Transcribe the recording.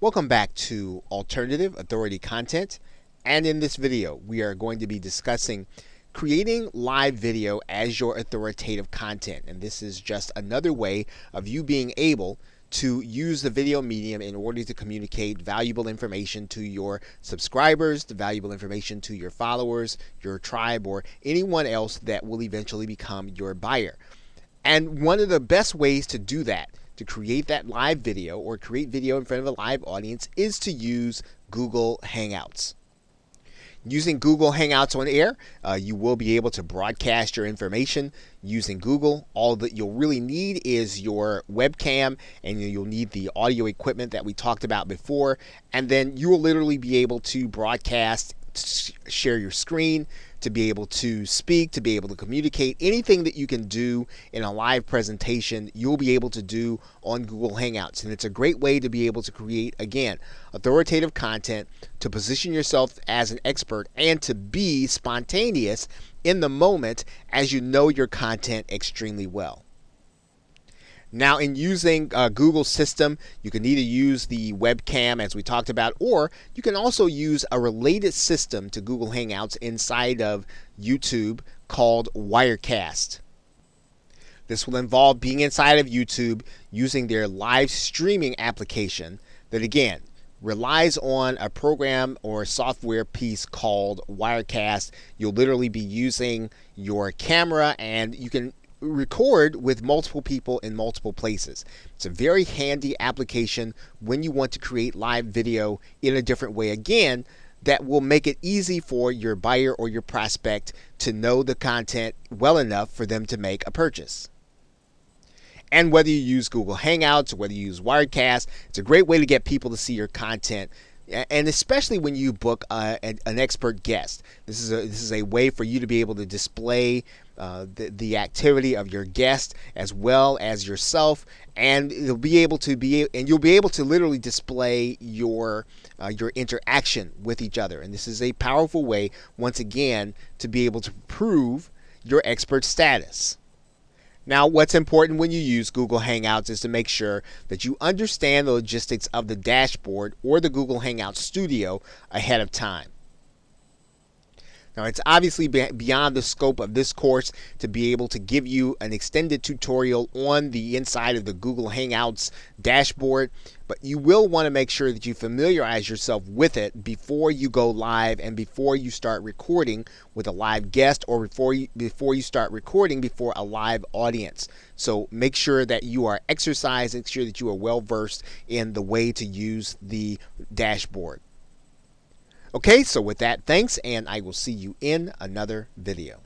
Welcome back to Alternative Authority Content, and in this video we are going to be discussing creating live video as your authoritative content. And this is just another way of you being able to use the video medium in order to communicate valuable information to your subscribers, the valuable information to your followers, your tribe, or anyone else that will eventually become your buyer. And one of the best ways to do that, to create that live video or create video in front of a live audience, is to use Google Hangouts. Using Google Hangouts on air, you will be able to broadcast your information using Google. All that you'll really need is your webcam, and you'll need the audio equipment that we talked about before, and then you will literally be able to broadcast, share your screen, to be able to speak, to be able to communicate. Anything that you can do in a live presentation, you'll be able to do on Google Hangouts. And it's a great way to be able to create, again, authoritative content, to position yourself as an expert, and to be spontaneous in the moment as you know your content extremely well. Now, in using Google's system, you can either use the webcam as we talked about, or you can also use a related system to Google Hangouts inside of YouTube called Wirecast. This will involve being inside of YouTube using their live streaming application that, again, relies on a program or software piece called Wirecast. You'll literally be using your camera, and you can record with multiple people in multiple places. It's a very handy application when you want to create live video in a different way, again, that will make it easy for your buyer or your prospect to know the content well enough for them to make a purchase. And whether you use Google Hangouts or whether you use Wirecast, it's a great way to get people to see your content. And especially when you book an expert guest, this is a way for you to be able to display the activity of your guest as well as yourself, and you'll be able to literally display your interaction with each other. And this is a powerful way, once again, to be able to prove your expert status. Now, what's important when you use Google Hangouts is to make sure that you understand the logistics of the dashboard or the Google Hangouts Studio ahead of time. Now, it's obviously beyond the scope of this course to be able to give you an extended tutorial on the inside of the Google Hangouts dashboard, but you will want to make sure that you familiarize yourself with it before you go live and before you start recording with a live guest, or before you start recording before a live audience. So make sure that you are exercising, make sure that you are well versed in the way to use the dashboard. Okay, so with that, thanks, and I will see you in another video.